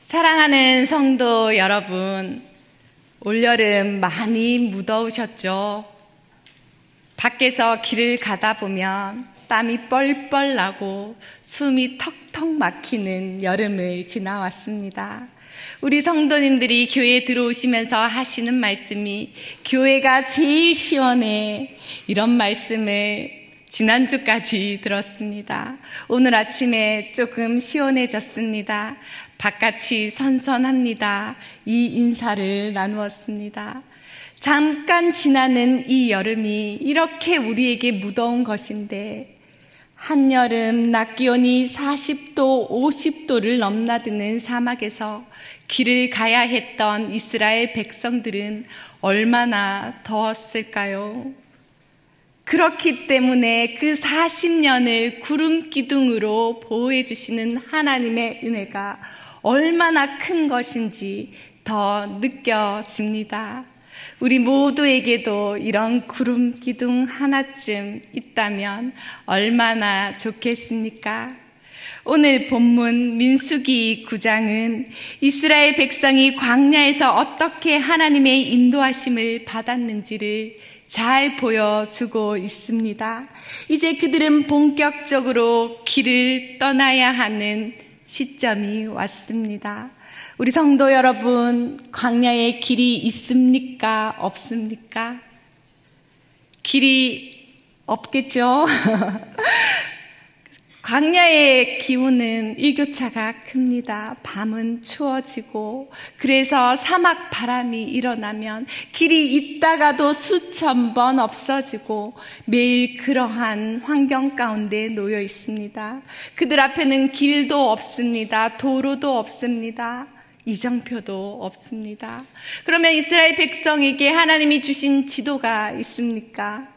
사랑하는 성도 여러분, 올여름 많이 무더우셨죠? 밖에서 길을 가다 보면 땀이 뻘뻘 나고 숨이 턱턱 막히는 여름을 지나왔습니다. 우리 성도님들이 교회에 들어오시면서 하시는 말씀이 교회가 제일 시원해, 이런 말씀을 지난주까지 들었습니다. 오늘 아침에 조금 시원해졌습니다. 바깥이 선선합니다. 이 인사를 나누었습니다. 잠깐 지나는 이 여름이 이렇게 우리에게 무더운 것인데, 한여름 낮 기온이 40도, 50도를 넘나드는 사막에서 길을 가야 했던 이스라엘 백성들은 얼마나 더웠을까요? 그렇기 때문에 그 40년을 구름 기둥으로 보호해 주시는 하나님의 은혜가 얼마나 큰 것인지 더 느껴집니다. 우리 모두에게도 이런 구름 기둥 하나쯤 있다면 얼마나 좋겠습니까? 오늘 본문 민수기 9장은 이스라엘 백성이 광야에서 어떻게 하나님의 인도하심을 받았는지를 잘 보여주고 있습니다. 이제 그들은 본격적으로 길을 떠나야 하는 시점이 왔습니다. 우리 성도 여러분, 광야에 길이 있습니까? 없습니까? 길이 없겠죠? 광야의 기온은 일교차가 큽니다. 밤은 추워지고, 그래서 사막 바람이 일어나면 길이 있다가도 수천 번 없어지고 매일 그러한 환경 가운데 놓여 있습니다. 그들 앞에는 길도 없습니다. 도로도 없습니다. 이정표도 없습니다. 그러면 이스라엘 백성에게 하나님이 주신 지도가 있습니까?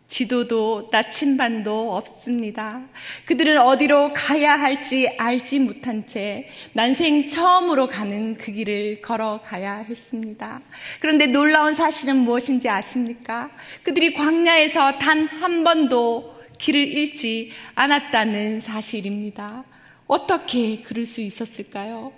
지도도 나침반도 없습니다. 그들은 어디로 가야 할지 알지 못한 채 난생 처음으로 가는 그 길을 걸어가야 했습니다. 그런데 놀라운 사실은 무엇인지 아십니까? 그들이 광야에서 단 한 번도 길을 잃지 않았다는 사실입니다. 어떻게 그럴 수 있었을까요?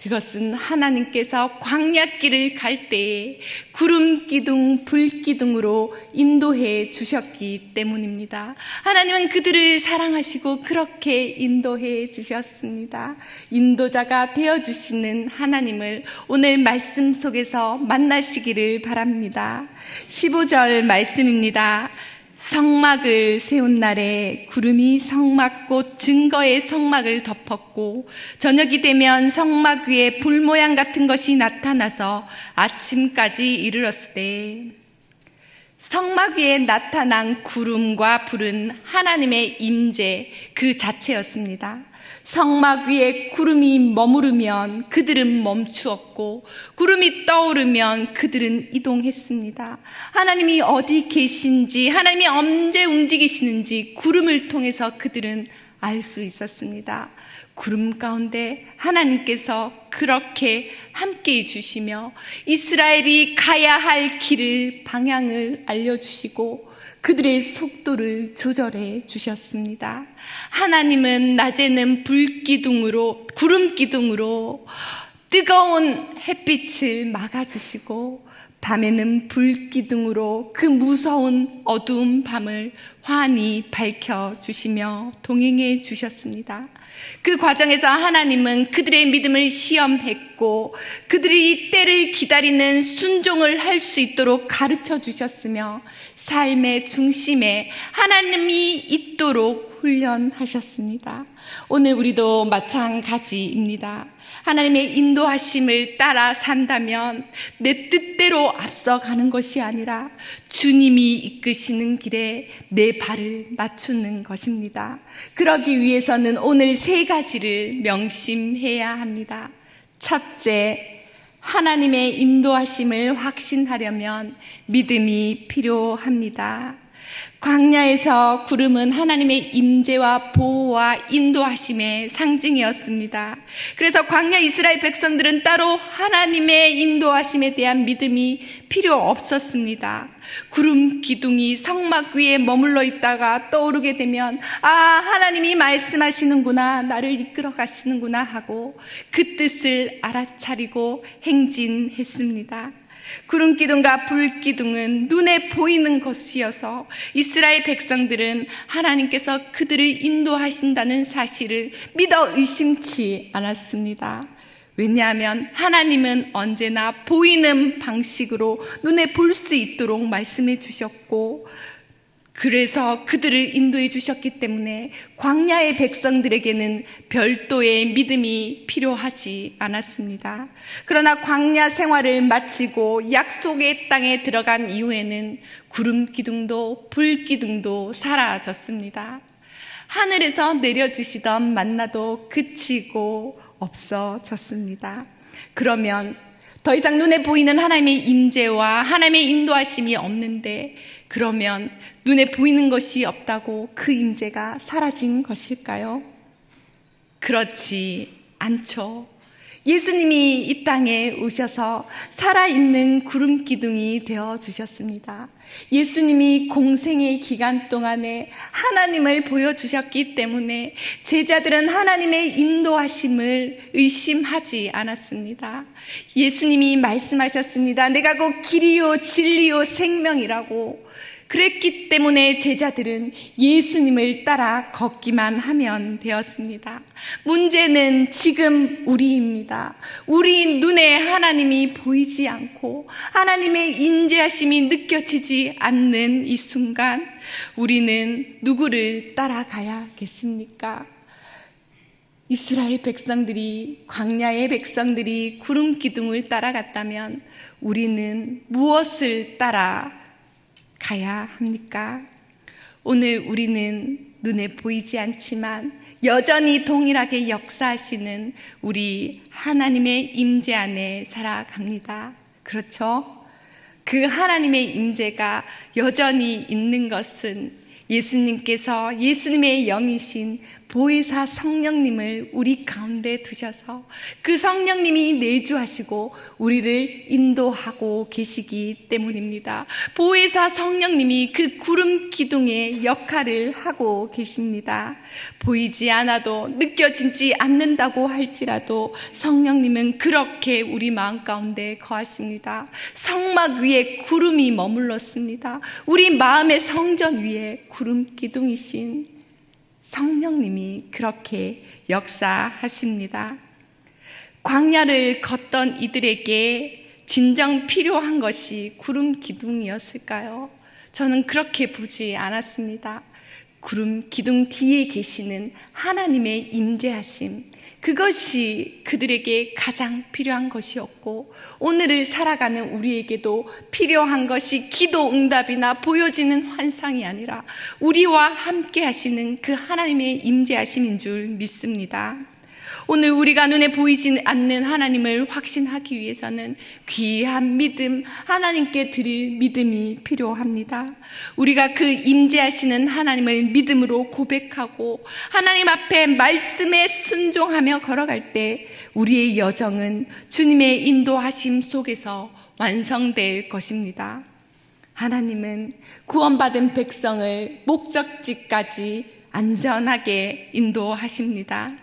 그것은 하나님께서 광야길을 갈 때에 구름 기둥, 불 기둥으로 인도해 주셨기 때문입니다. 하나님은 그들을 사랑하시고 그렇게 인도해 주셨습니다. 인도자가 되어주시는 하나님을 오늘 말씀 속에서 만나시기를 바랍니다. 15절 말씀입니다. 성막을 세운 날에 구름이 성막꽃 증거의 성막을 덮었고, 저녁이 되면 성막 위에 불 모양 같은 것이 나타나서 아침까지 이르렀을 때, 성막 위에 나타난 구름과 불은 하나님의 임재 그 자체였습니다. 성막 위에 구름이 머무르면 그들은 멈추었고, 구름이 떠오르면 그들은 이동했습니다. 하나님이 어디 계신지, 하나님이 언제 움직이시는지 구름을 통해서 그들은 알 수 있었습니다. 구름 가운데 하나님께서 그렇게 함께해 주시며 이스라엘이 가야 할 길을, 방향을 알려주시고 그들의 속도를 조절해 주셨습니다. 하나님은 낮에는 불기둥으로, 구름기둥으로 뜨거운 햇빛을 막아주시고, 밤에는 불기둥으로 그 무서운 어두운 밤을 환히 밝혀주시며 동행해 주셨습니다. 그 과정에서 하나님은 그들의 믿음을 시험했고, 그들이 이 때를 기다리는 순종을 할 수 있도록 가르쳐 주셨으며, 삶의 중심에 하나님이 있도록 훈련하셨습니다. 오늘 우리도 마찬가지입니다. 하나님의 인도하심을 따라 산다면 내 뜻대로 앞서가는 것이 아니라 주님이 이끄시는 길에 내 발을 맞추는 것입니다. 그러기 위해서는 오늘 세 가지를 명심해야 합니다. 첫째, 하나님의 인도하심을 확신하려면 믿음이 필요합니다. 광야에서 구름은 하나님의 임재와 보호와 인도하심의 상징이었습니다. 그래서 광야 이스라엘 백성들은 따로 하나님의 인도하심에 대한 믿음이 필요 없었습니다. 구름 기둥이 성막 위에 머물러 있다가 떠오르게 되면 하나님이 말씀하시는구나, 나를 이끌어 가시는구나 하고 그 뜻을 알아차리고 행진했습니다. 구름 기둥과 불 기둥은 눈에 보이는 것이어서 이스라엘 백성들은 하나님께서 그들을 인도하신다는 사실을 믿어 의심치 않았습니다. 왜냐하면 하나님은 언제나 보이는 방식으로 눈에 볼 수 있도록 말씀해 주셨고, 그래서 그들을 인도해 주셨기 때문에 광야의 백성들에게는 별도의 믿음이 필요하지 않았습니다. 그러나 광야 생활을 마치고 약속의 땅에 들어간 이후에는 구름 기둥도 불 기둥도 사라졌습니다. 하늘에서 내려주시던 만나도 그치고 없어졌습니다. 그러면 더 이상 눈에 보이는 하나님의 임재와 하나님의 인도하심이 없는데, 그러면 눈에 보이는 것이 없다고 그 임재가 사라진 것일까요? 그렇지 않죠. 예수님이 이 땅에 오셔서 살아있는 구름 기둥이 되어 주셨습니다. 예수님이 공생의 기간 동안에 하나님을 보여주셨기 때문에 제자들은 하나님의 인도하심을 의심하지 않았습니다. 예수님이 말씀하셨습니다. 내가 곧 길이요 진리요 생명이라고. 그랬기 때문에 제자들은 예수님을 따라 걷기만 하면 되었습니다. 문제는 지금 우리입니다. 우리 눈에 하나님이 보이지 않고 하나님의 인재하심이 느껴지지 않는 이 순간, 우리는 누구를 따라가야겠습니까? 이스라엘 백성들이, 광야의 백성들이 구름 기둥을 따라갔다면 우리는 무엇을 따라 가야 합니까? 오늘 우리는 눈에 보이지 않지만 여전히 동일하게 역사하시는 우리 하나님의 임재 안에 살아갑니다. 그렇죠? 그 하나님의 임재가 여전히 있는 것은 예수님께서 예수님의 영이신 보혜사 성령님을 우리 가운데 두셔서 그 성령님이 내주하시고 우리를 인도하고 계시기 때문입니다. 보혜사 성령님이 그 구름 기둥의 역할을 하고 계십니다. 보이지 않아도 느껴지지 않는다고 할지라도 성령님은 그렇게 우리 마음 가운데 거하십니다. 성막 위에 구름이 머물렀습니다. 우리 마음의 성전 위에 구름 기둥이신 성령님이 그렇게 역사하십니다. 광야를 걷던 이들에게 진정 필요한 것이 구름 기둥이었을까요? 저는 그렇게 보지 않았습니다. 구름 기둥 뒤에 계시는 하나님의 임재하심, 그것이 그들에게 가장 필요한 것이었고, 오늘을 살아가는 우리에게도 필요한 것이 기도 응답이나 보여지는 환상이 아니라 우리와 함께 하시는 그 하나님의 임재하심인 줄 믿습니다. 오늘 우리가 눈에 보이지 않는 하나님을 확신하기 위해서는 귀한 믿음, 하나님께 드릴 믿음이 필요합니다. 우리가 그 임재하시는 하나님을 믿음으로 고백하고 하나님 앞에 말씀에 순종하며 걸어갈 때 우리의 여정은 주님의 인도하심 속에서 완성될 것입니다. 하나님은 구원받은 백성을 목적지까지 안전하게 인도하십니다.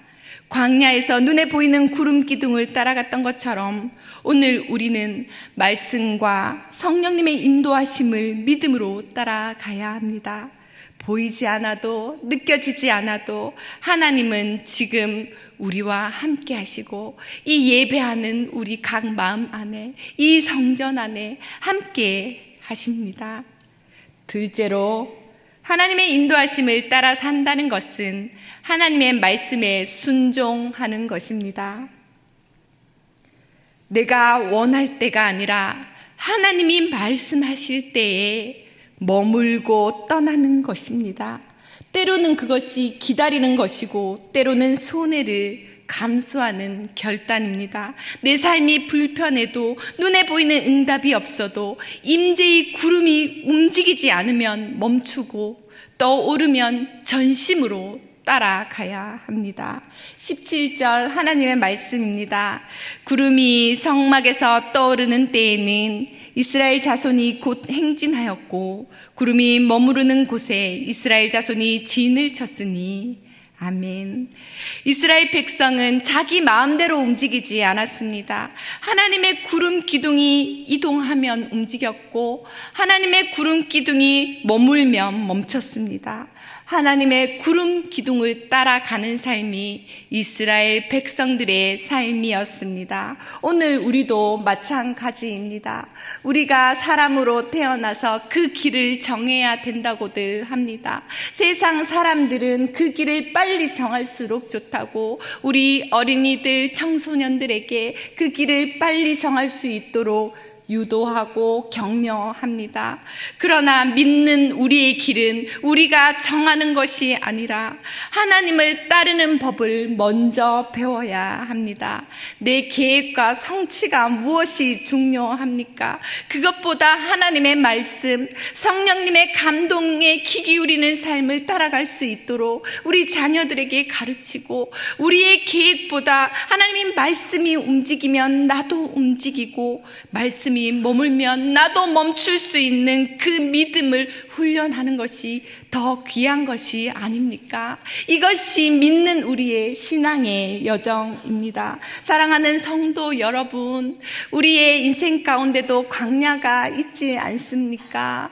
광야에서 눈에 보이는 구름 기둥을 따라갔던 것처럼 오늘 우리는 말씀과 성령님의 인도하심을 믿음으로 따라가야 합니다. 보이지 않아도 느껴지지 않아도 하나님은 지금 우리와 함께 하시고 이 예배하는 우리 각 마음 안에, 이 성전 안에 함께 하십니다. 둘째로, 하나님의 인도하심을 따라 산다는 것은 하나님의 말씀에 순종하는 것입니다. 내가 원할 때가 아니라 하나님이 말씀하실 때에 머물고 떠나는 것입니다. 때로는 그것이 기다리는 것이고 때로는 손해를 감수하는 결단입니다. 내 삶이 불편해도 눈에 보이는 응답이 없어도 임재의 구름이 움직이지 않으면 멈추고 떠오르면 전심으로 따라가야 합니다. 17절 하나님의 말씀입니다. 구름이 성막에서 떠오르는 때에는 이스라엘 자손이 곧 행진하였고 구름이 머무르는 곳에 이스라엘 자손이 진을 쳤으니 아멘. 이스라엘 백성은 자기 마음대로 움직이지 않았습니다. 하나님의 구름 기둥이 이동하면 움직였고 하나님의 구름 기둥이 머물면 멈췄습니다. 하나님의 구름 기둥을 따라가는 삶이 이스라엘 백성들의 삶이었습니다. 오늘 우리도 마찬가지입니다. 우리가 사람으로 태어나서 그 길을 정해야 된다고들 합니다. 세상 사람들은 그 길을 빨리 정할수록 좋다고 우리 어린이들, 청소년들에게 그 길을 빨리 정할 수 있도록 유도하고 격려합니다. 그러나 믿는 우리의 길은 우리가 정하는 것이 아니라 하나님을 따르는 법을 먼저 배워야 합니다. 내 계획과 성취가 무엇이 중요합니까? 그것보다 하나님의 말씀, 성령님의 감동에 귀 기울이는 삶을 따라갈 수 있도록 우리 자녀들에게 가르치고 우리의 계획보다 하나님의 말씀이 움직이면 나도 움직이고 말씀이 머물면 나도 멈출 수 있는 그 믿음을 훈련하는 것이 더 귀한 것이 아닙니까? 이것이 믿는 우리의 신앙의 여정입니다. 사랑하는 성도 여러분, 우리의 인생 가운데도 광야가 있지 않습니까?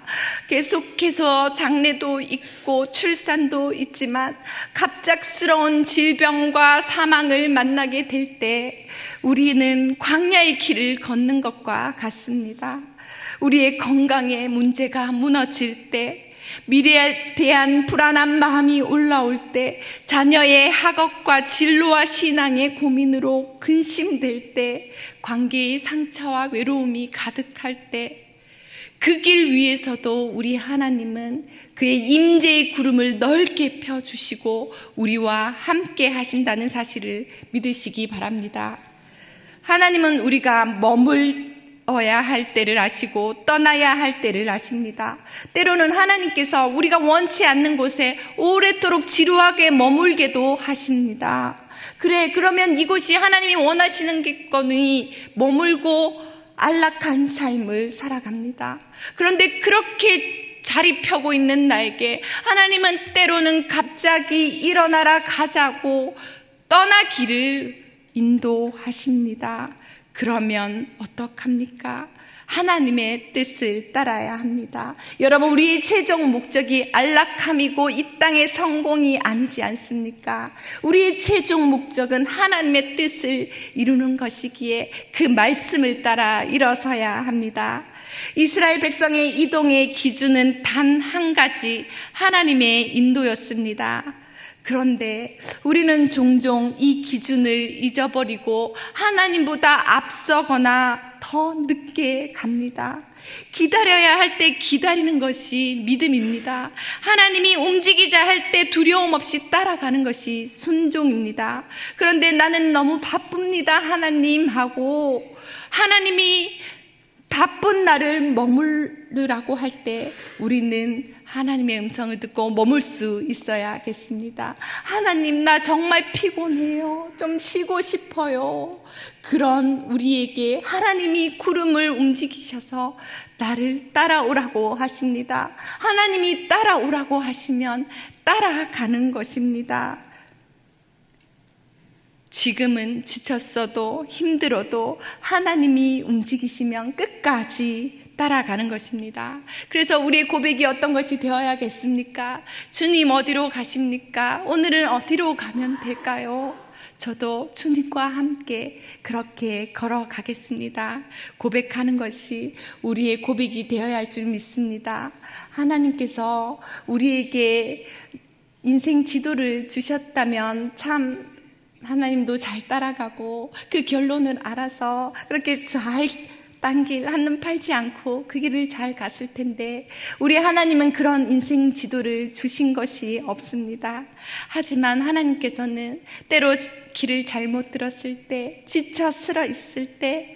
계속해서 장래도 있고 출산도 있지만 갑작스러운 질병과 사망을 만나게 될 때 우리는 광야의 길을 걷는 것과 같습니다. 우리의 건강에 문제가 무너질 때, 미래에 대한 불안한 마음이 올라올 때, 자녀의 학업과 진로와 신앙의 고민으로 근심될 때, 관계의 상처와 외로움이 가득할 때, 그 길 위에서도 우리 하나님은 그의 임재의 구름을 넓게 펴주시고 우리와 함께 하신다는 사실을 믿으시기 바랍니다. 하나님은 우리가 머물어야 할 때를 아시고 떠나야 할 때를 아십니다. 때로는 하나님께서 우리가 원치 않는 곳에 오래도록 지루하게 머물게도 하십니다. 그러면 이곳이 하나님이 원하시는 거니 머물고 안락한 삶을 살아갑니다. 그런데 그렇게 자리 펴고 있는 나에게 하나님은 때로는 갑자기 일어나라 가자고 떠나기를 인도하십니다. 그러면 어떡합니까? 하나님의 뜻을 따라야 합니다. 여러분, 우리의 최종 목적이 안락함이고 이 땅의 성공이 아니지 않습니까? 우리의 최종 목적은 하나님의 뜻을 이루는 것이기에 그 말씀을 따라 일어서야 합니다. 이스라엘 백성의 이동의 기준은 단 한 가지, 하나님의 인도였습니다. 그런데 우리는 종종 이 기준을 잊어버리고 하나님보다 앞서거나 더 늦게 갑니다. 기다려야 할 때 기다리는 것이 믿음입니다. 하나님이 움직이자 할 때 두려움 없이 따라가는 것이 순종입니다. 그런데 나는 너무 바쁩니다, 하나님 하고 하나님이 바쁜 나를 머무르라고 할 때 우리는 하나님의 음성을 듣고 머물 수 있어야겠습니다. 하나님, 나 정말 피곤해요. 좀 쉬고 싶어요. 그런 우리에게 하나님이 구름을 움직이셔서 나를 따라오라고 하십니다. 하나님이 따라오라고 하시면 따라가는 것입니다. 지금은 지쳤어도 힘들어도 하나님이 움직이시면 끝까지 따라가는 것입니다. 그래서 우리의 고백이 어떤 것이 되어야겠습니까? 주님, 어디로 가십니까? 오늘은 어디로 가면 될까요? 저도 주님과 함께 그렇게 걸어가겠습니다. 고백하는 것이 우리의 고백이 되어야 할 줄 믿습니다. 하나님께서 우리에게 인생 지도를 주셨다면 참 하나님도 잘 따라가고 그 결론을 알아서 그렇게 잘 딴 길 한눈 팔지 않고 그 길을 잘 갔을 텐데 우리 하나님은 그런 인생 지도를 주신 것이 없습니다. 하지만 하나님께서는 때로 길을 잘못 들었을 때, 지쳐 쓰러 있을 때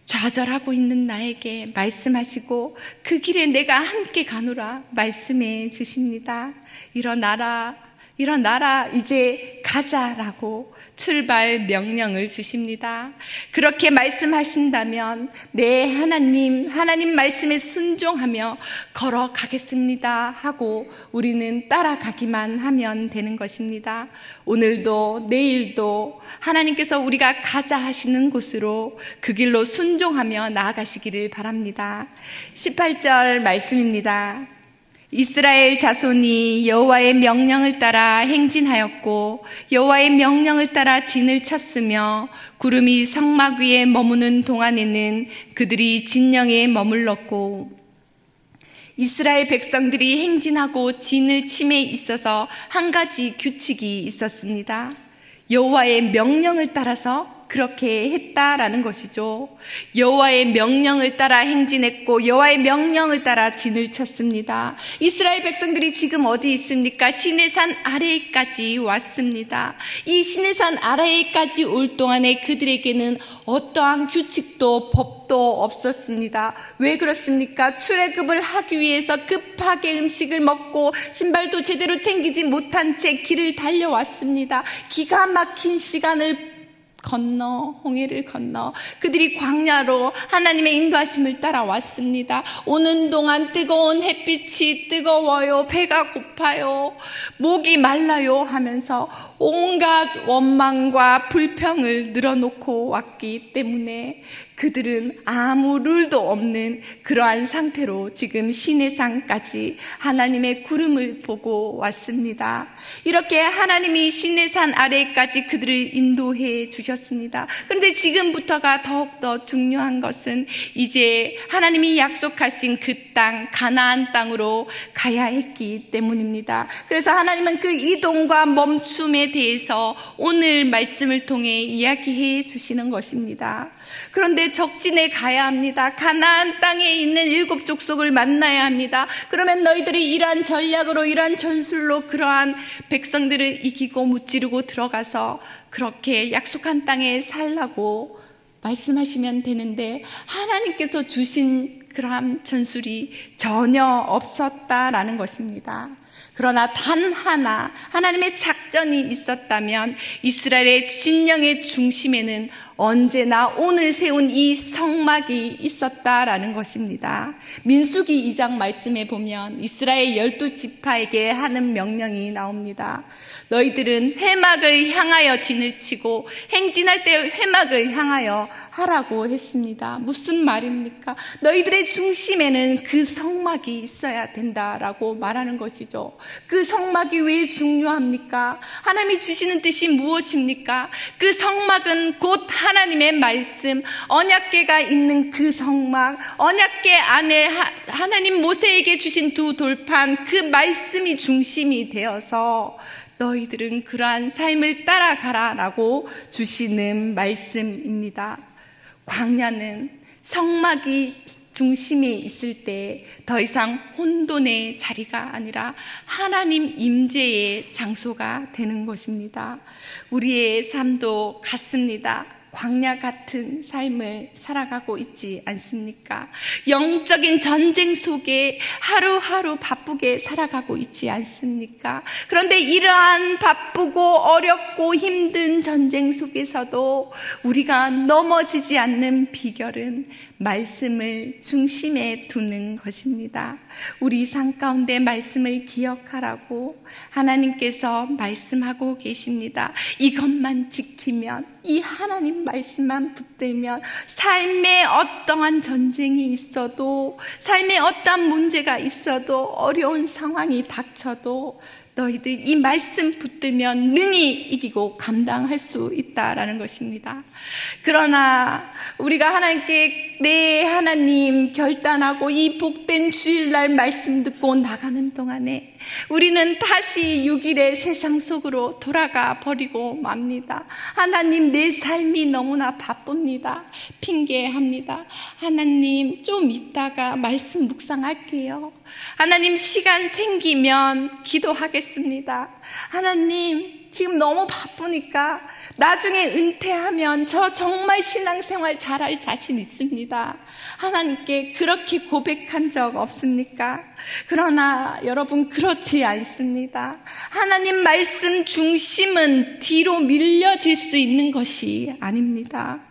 좌절하고 있는 나에게 말씀하시고 그 길에 내가 함께 가노라 말씀해 주십니다. 일어나라, 일어나라, 이제 가자라고 출발 명령을 주십니다. 그렇게 말씀하신다면 네, 하나님 말씀에 순종하며 걸어가겠습니다 하고 우리는 따라가기만 하면 되는 것입니다. 오늘도 내일도 하나님께서 우리가 가자 하시는 곳으로 그 길로 순종하며 나아가시기를 바랍니다. 18절 말씀입니다. 이스라엘 자손이 여호와의 명령을 따라 행진하였고 여호와의 명령을 따라 진을 쳤으며 구름이 성막 위에 머무는 동안에는 그들이 진영에 머물렀고 이스라엘 백성들이 행진하고 진을 침에 있어서 한 가지 규칙이 있었습니다. 여호와의 명령을 따라서 그렇게 했다라는 것이죠. 여호와의 명령을 따라 행진했고 여호와의 명령을 따라 진을 쳤습니다. 이스라엘 백성들이 지금 어디 있습니까? 시내산 아래까지 왔습니다. 이 시내산 아래까지 올 동안에 그들에게는 어떠한 규칙도 법도 없었습니다. 왜 그렇습니까? 출애굽을 하기 위해서 급하게 음식을 먹고 신발도 제대로 챙기지 못한 채 길을 달려왔습니다. 기가 막힌 시간을 홍해를 건너 그들이 광야로 하나님의 인도하심을 따라왔습니다. 오는 동안 뜨거운 햇빛이 뜨거워요, 배가 고파요, 목이 말라요 하면서 온갖 원망과 불평을 늘어놓고 왔기 때문에 그들은 아무 룰도 없는 그러한 상태로 지금 시내산까지 하나님의 구름을 보고 왔습니다. 이렇게 하나님이 시내산 아래까지 그들을 인도해 주셨습니다. 그런데 지금부터가 더욱더 중요한 것은 이제 하나님이 약속하신 그 땅, 가나안 땅으로 가야 했기 때문입니다. 그래서 하나님은 그 이동과 멈춤에 대해서 오늘 말씀을 통해 이야기해 주시는 것입니다. 그런데 적진에 가야 합니다. 가나안 땅에 있는 7 족속을 만나야 합니다. 그러면 너희들이 이러한 전략으로, 이러한 전술로 그러한 백성들을 이기고 무찌르고 들어가서 그렇게 약속한 땅에 살라고 말씀하시면 되는데 하나님께서 주신 그러한 전술이 전혀 없었다라는 것입니다. 그러나 단 하나 하나님의 작전이 있었다면 이스라엘의 진영의 중심에는 언제나 오늘 세운 이 성막이 있었다라는 것입니다. 민수기 2장 말씀에 보면 이스라엘 12지파에게 하는 명령이 나옵니다. 너희들은 회막을 향하여 진을 치고 행진할 때 회막을 향하여 하라고 했습니다. 무슨 말입니까? 너희들의 중심에는 그 성막이 있어야 된다라고 말하는 것이죠. 그 성막이 왜 중요합니까? 하나님이 주시는 뜻이 무엇입니까? 그 성막은 곧 하나님의 말씀, 언약궤가 있는 그 성막, 언약궤 안에 하나님 모세에게 주신 2 돌판, 그 말씀이 중심이 되어서 너희들은 그러한 삶을 따라가라라고 주시는 말씀입니다. 광야는 성막이 중심에 있을 때 더 이상 혼돈의 자리가 아니라 하나님 임재의 장소가 되는 것입니다. 우리의 삶도 같습니다. 광야 같은 삶을 살아가고 있지 않습니까? 영적인 전쟁 속에 하루하루 바쁘게 살아가고 있지 않습니까? 그런데 이러한 바쁘고 어렵고 힘든 전쟁 속에서도 우리가 넘어지지 않는 비결은 말씀을 중심에 두는 것입니다. 우리 삶 가운데 말씀을 기억하라고 하나님께서 말씀하고 계십니다. 이것만 지키면, 이 하나님 말씀만 붙들면 삶에 어떠한 전쟁이 있어도, 삶에 어떠한 문제가 있어도, 어려운 상황이 닥쳐도 너희들 이 말씀 붙들면 능히 이기고 감당할 수 있다라는 것입니다. 그러나 우리가 하나님께 네 하나님 결단하고 이 복된 주일날 말씀 듣고 나가는 동안에 우리는 다시 6일의 세상 속으로 돌아가 버리고 맙니다. 하나님, 내 삶이 너무나 바쁩니다. 핑계합니다. 하나님, 좀 이따가 말씀 묵상할게요. 하나님, 시간 생기면 기도하겠습니다. 하나님, 지금 너무 바쁘니까 나중에 은퇴하면 저 정말 신앙생활 잘할 자신 있습니다. 하나님께 그렇게 고백한 적 없습니까? 그러나 여러분, 그렇지 않습니다. 하나님 말씀 중심은 뒤로 밀려질 수 있는 것이 아닙니다.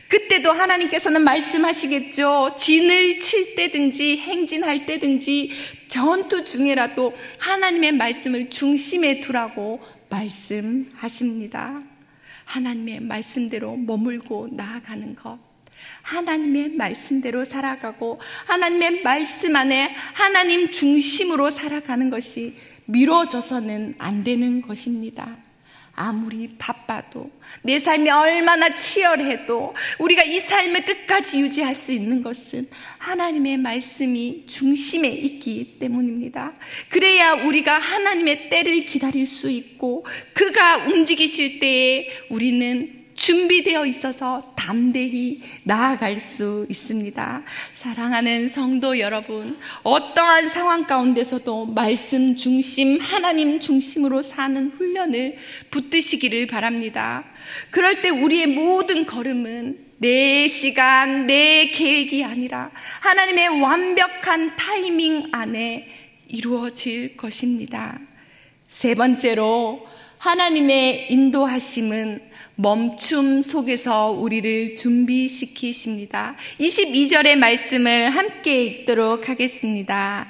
그때도 하나님께서는 말씀하시겠죠. 진을 칠 때든지 행진할 때든지 전투 중에라도 하나님의 말씀을 중심에 두라고 말씀하십니다. 하나님의 말씀대로 머물고 나아가는 것, 하나님의 말씀대로 살아가고 하나님의 말씀 안에 하나님 중심으로 살아가는 것이 미뤄져서는 안 되는 것입니다. 아무리 바빠도, 내 삶이 얼마나 치열해도 우리가 이 삶을 끝까지 유지할 수 있는 것은 하나님의 말씀이 중심에 있기 때문입니다. 그래야 우리가 하나님의 때를 기다릴 수 있고 그가 움직이실 때에 우리는 준비되어 있어서 담대히 나아갈 수 있습니다. 사랑하는 성도 여러분, 어떠한 상황 가운데서도 말씀 중심, 하나님 중심으로 사는 훈련을 붙드시기를 바랍니다. 그럴 때 우리의 모든 걸음은 내 시간, 내 계획이 아니라 하나님의 완벽한 타이밍 안에 이루어질 것입니다. 세 번째로, 하나님의 인도하심은 멈춤 속에서 우리를 준비시키십니다. 22절의 말씀을 함께 읽도록 하겠습니다.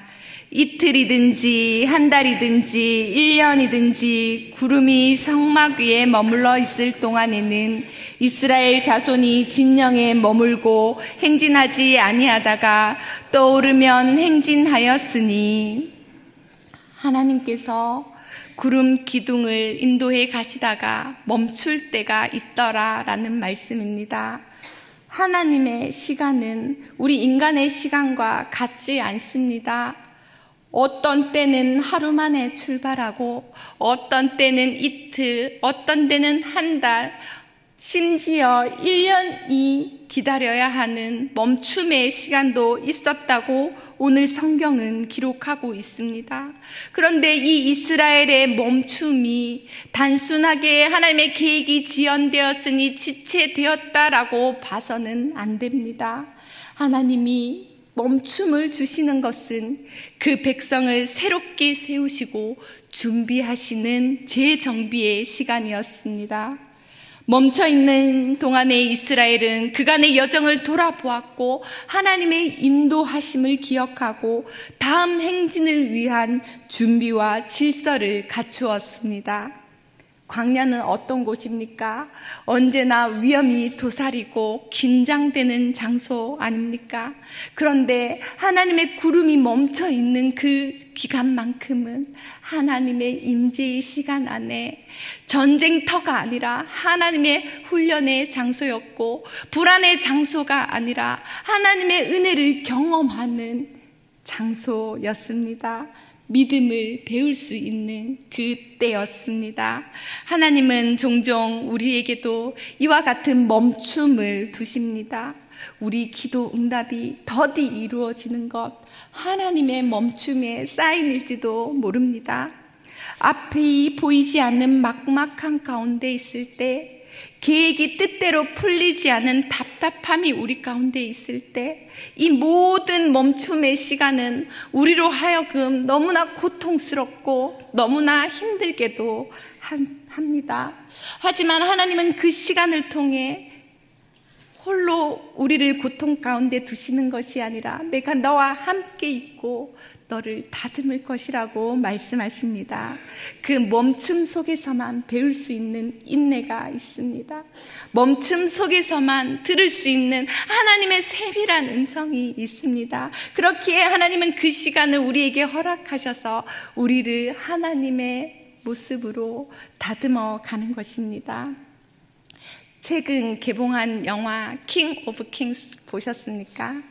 이틀이든지 한 달이든지 1년이든지 구름이 성막 위에 머물러 있을 동안에는 이스라엘 자손이 진영에 머물고 행진하지 아니하다가 떠오르면 행진하였으니, 하나님께서 구름 기둥을 인도해 가시다가 멈출 때가 있더라 라는 말씀입니다. 하나님의 시간은 우리 인간의 시간과 같지 않습니다. 어떤 때는 하루 만에 출발하고 어떤 때는 이틀, 어떤 때는 한 달, 심지어 1년이 기다려야 하는 멈춤의 시간도 있었다고 오늘 성경은 기록하고 있습니다. 그런데 이 이스라엘의 멈춤이 단순하게 하나님의 계획이 지연되었으니 지체되었다라고 봐서는 안 됩니다. 하나님이 멈춤을 주시는 것은 그 백성을 새롭게 세우시고 준비하시는 재정비의 시간이었습니다. 멈춰있는 동안에 이스라엘은 그간의 여정을 돌아보았고 하나님의 인도하심을 기억하고 다음 행진을 위한 준비와 질서를 갖추었습니다. 광야는 어떤 곳입니까? 언제나 위험이 도사리고 긴장되는 장소 아닙니까? 그런데 하나님의 구름이 멈춰 있는 그 기간만큼은 하나님의 임재의 시간 안에 전쟁터가 아니라 하나님의 훈련의 장소였고, 불안의 장소가 아니라 하나님의 은혜를 경험하는 장소였습니다. 믿음을 배울 수 있는 그때였습니다. 하나님은 종종 우리에게도 이와 같은 멈춤을 두십니다. 우리 기도 응답이 더디 이루어지는 것, 하나님의 멈춤의 사인일지도 모릅니다. 앞이 보이지 않는 막막한 가운데 있을 때, 계획이 뜻대로 풀리지 않은 답답함이 우리 가운데 있을 때, 이 모든 멈춤의 시간은 우리로 하여금 너무나 고통스럽고 너무나 힘들게도 합니다. 하지만 하나님은 그 시간을 통해 홀로 우리를 고통 가운데 두시는 것이 아니라 내가 너와 함께 있고 너를 다듬을 것이라고 말씀하십니다. 그 멈춤 속에서만 배울 수 있는 인내가 있습니다. 멈춤 속에서만 들을 수 있는 하나님의 세밀한 음성이 있습니다. 그렇기에 하나님은 그 시간을 우리에게 허락하셔서 우리를 하나님의 모습으로 다듬어 가는 것입니다. 최근 개봉한 영화 킹 오브 킹스 보셨습니까?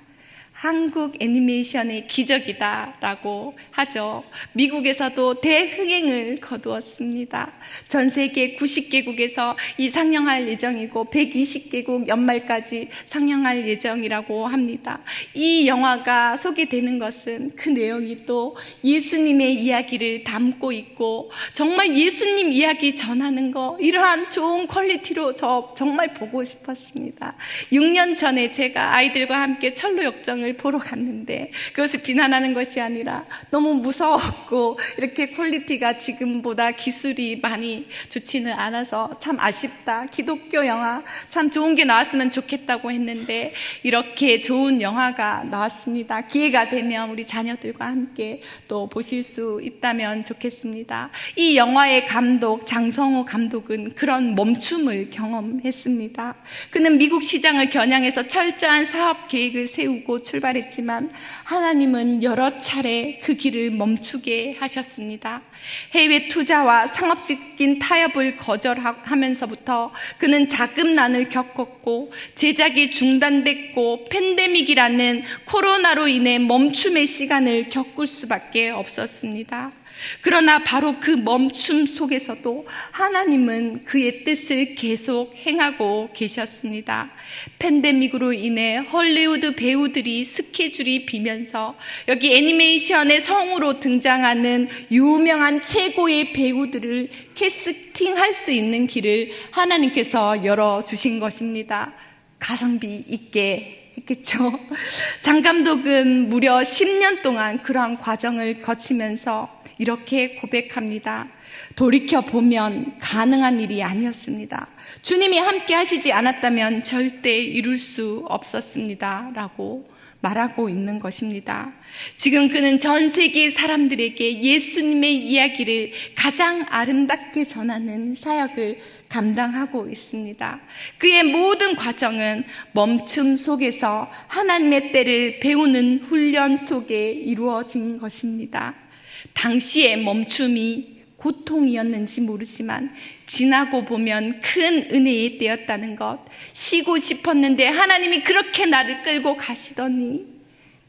한국 애니메이션의 기적이다라고 하죠. 미국에서도 대흥행을 거두었습니다. 전 세계 90개국에서 이 상영할 예정이고 120개국 연말까지 상영할 예정이라고 합니다. 이 영화가 소개되는 것은 그 내용이 또 예수님의 이야기를 담고 있고 정말 예수님 이야기 전하는 거, 이러한 좋은 퀄리티로 저 정말 보고 싶었습니다. 6년 전에 제가 아이들과 함께 철로역정을 보러 갔는데 그것을 비난하는 것이 아니라 너무 무서웠고 이렇게 퀄리티가 지금보다 기술이 많이 좋지는 않아서 참 아쉽다. 기독교 영화 참 좋은 게 나왔으면 좋겠다고 했는데 이렇게 좋은 영화가 나왔습니다. 기회가 되면 우리 자녀들과 함께 또 보실 수 있다면 좋겠습니다. 이 영화의 감독 장성호 감독은 그런 멈춤을 경험했습니다. 그는 미국 시장을 겨냥해서 철저한 사업 계획을 세우고 출발했지만 하나님은 여러 차례 그 길을 멈추게 하셨습니다. 해외 투자와 상업적인 타협을 거절하면서부터 그는 자금난을 겪었고 제작이 중단됐고 팬데믹이라는 코로나로 인해 멈춤의 시간을 겪을 수밖에 없었습니다. 그러나 바로 그 멈춤 속에서도 하나님은 그의 뜻을 계속 행하고 계셨습니다. 팬데믹으로 인해 헐리우드 배우들이 스케줄이 비면서 여기 애니메이션의 성우로 등장하는 유명한 최고의 배우들을 캐스팅할 수 있는 길을 하나님께서 열어주신 것입니다. 가성비 있게 했겠죠. 장 감독은 무려 10년 동안 그러한 과정을 거치면서 이렇게 고백합니다. 돌이켜보면 가능한 일이 아니었습니다. 주님이 함께 하시지 않았다면 절대 이룰 수 없었습니다. 라고 말하고 있는 것입니다. 지금 그는 전 세계 사람들에게 예수님의 이야기를 가장 아름답게 전하는 사역을 감당하고 있습니다. 그의 모든 과정은 멈춤 속에서 하나님의 때를 배우는 훈련 속에 이루어진 것입니다. 당시의 멈춤이 고통이었는지 모르지만 지나고 보면 큰 은혜의 때였다는 것, 쉬고 싶었는데 하나님이 그렇게 나를 끌고 가시더니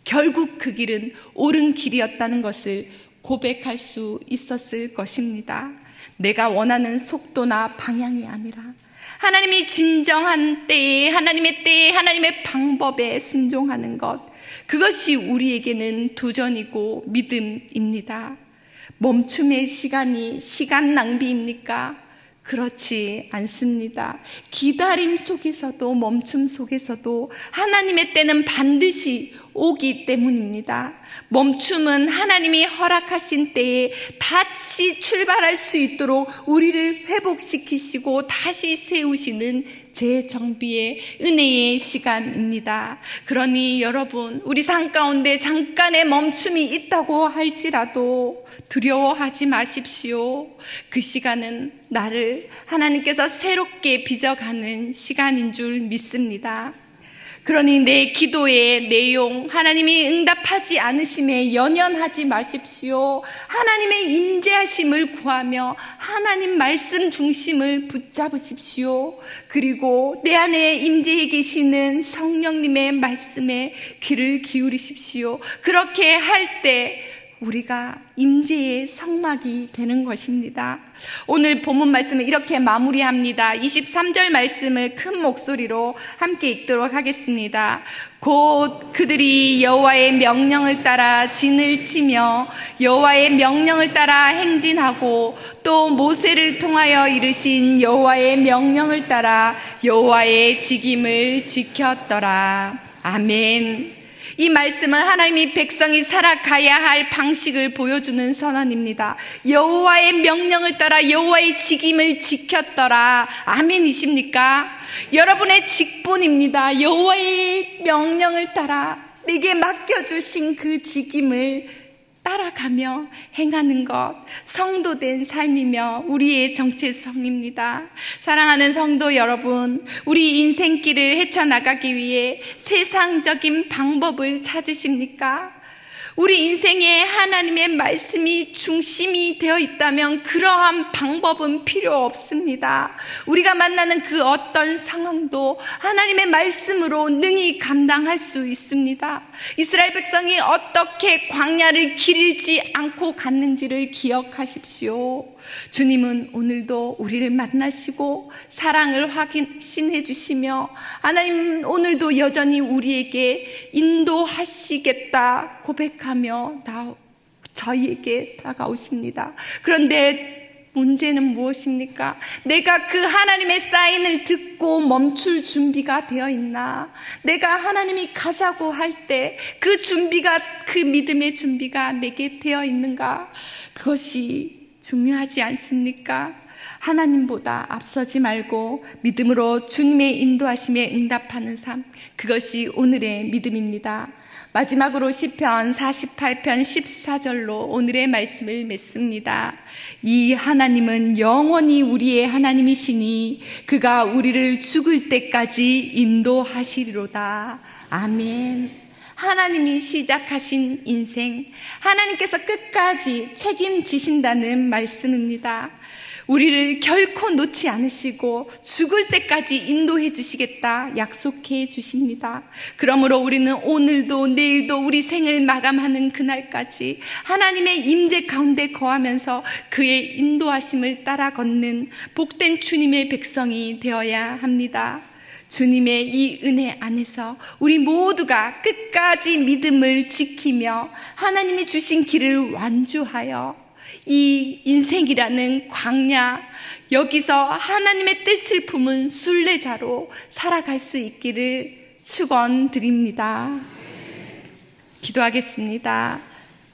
결국 그 길은 옳은 길이었다는 것을 고백할 수 있었을 것입니다. 내가 원하는 속도나 방향이 아니라 하나님이 진정한 때에 하나님의 때에 하나님의 방법에 순종하는 것, 그것이 우리에게는 도전이고 믿음입니다. 멈춤의 시간이 시간 낭비입니까? 그렇지 않습니다. 기다림 속에서도 멈춤 속에서도 하나님의 때는 반드시 오기 때문입니다. 멈춤은 하나님이 허락하신 때에 다시 출발할 수 있도록 우리를 회복시키시고 다시 세우시는 재정비의 은혜의 시간입니다. 그러니 여러분, 우리 삶 가운데 잠깐의 멈춤이 있다고 할지라도 두려워하지 마십시오. 그 시간은 나를 하나님께서 새롭게 빚어가는 시간인 줄 믿습니다. 그러니 내 기도의 내용, 하나님이 응답하지 않으심에 연연하지 마십시오. 하나님의 임재하심을 구하며 하나님 말씀 중심을 붙잡으십시오. 그리고 내 안에 임재해 계시는 성령님의 말씀에 귀를 기울이십시오. 그렇게 할 때 우리가 임재의 성막이 되는 것입니다. 오늘 본문 말씀을 이렇게 마무리합니다. 23절 말씀을 큰 목소리로 함께 읽도록 하겠습니다. 곧 그들이 여호와의 명령을 따라 진을 치며 여호와의 명령을 따라 행진하고 또 모세를 통하여 이르신 여호와의 명령을 따라 여호와의 직임을 지켰더라. 아멘. 이 말씀은 하나님이 백성이 살아가야 할 방식을 보여주는 선언입니다. 여호와의 명령을 따라 여호와의 직임을 지켰더라. 아멘이십니까? 여러분의 직분입니다. 여호와의 명령을 따라 내게 맡겨주신 그 직임을 따라가며 행하는 것, 성도된 삶이며 우리의 정체성입니다. 사랑하는 성도 여러분, 우리 인생길을 헤쳐나가기 위해 세상적인 방법을 찾으십니까? 우리 인생에 하나님의 말씀이 중심이 되어 있다면 그러한 방법은 필요 없습니다. 우리가 만나는 그 어떤 상황도 하나님의 말씀으로 능히 감당할 수 있습니다. 이스라엘 백성이 어떻게 광야를 길지 않고 갔는지를 기억하십시오. 주님은 오늘도 우리를 만나시고 사랑을 확신해 주시며 하나님 오늘도 여전히 우리에게 인도하시겠다 고백하며 저희에게 다가오십니다. 그런데 문제는 무엇입니까? 내가 그 하나님의 사인을 듣고 멈출 준비가 되어 있나? 내가 하나님이 가자고 할 때 그 믿음의 준비가 내게 되어 있는가? 그것이 중요하지 않습니까? 하나님보다 앞서지 말고 믿음으로 주님의 인도하심에 응답하는 삶, 그것이 오늘의 믿음입니다. 마지막으로 시편 48편 14절로 오늘의 말씀을 맺습니다. 이 하나님은 영원히 우리의 하나님이시니 그가 우리를 죽을 때까지 인도하시리로다. 아멘. 하나님이 시작하신 인생, 하나님께서 끝까지 책임지신다는 말씀입니다. 우리를 결코 놓지 않으시고 죽을 때까지 인도해 주시겠다 약속해 주십니다. 그러므로 우리는 오늘도 내일도 우리 생을 마감하는 그날까지 하나님의 임재 가운데 거하면서 그의 인도하심을 따라 걷는 복된 주님의 백성이 되어야 합니다. 주님의 이 은혜 안에서 우리 모두가 끝까지 믿음을 지키며 하나님이 주신 길을 완주하여 이 인생이라는 광야, 여기서 하나님의 뜻을 품은 순례자로 살아갈 수 있기를 축원드립니다. 기도하겠습니다.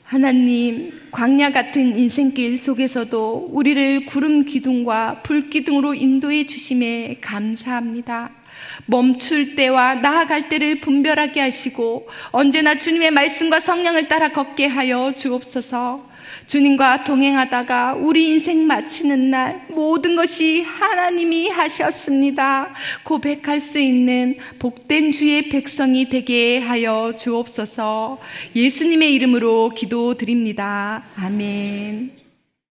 하나님, 광야 같은 인생길 속에서도 우리를 구름 기둥과 불 기둥으로 인도해 주심에 감사합니다. 멈출 때와 나아갈 때를 분별하게 하시고 언제나 주님의 말씀과 성령을 따라 걷게 하여 주옵소서. 주님과 동행하다가 우리 인생 마치는 날 모든 것이 하나님이 하셨습니다 고백할 수 있는 복된 주의 백성이 되게 하여 주옵소서. 예수님의 이름으로 기도드립니다. 아멘.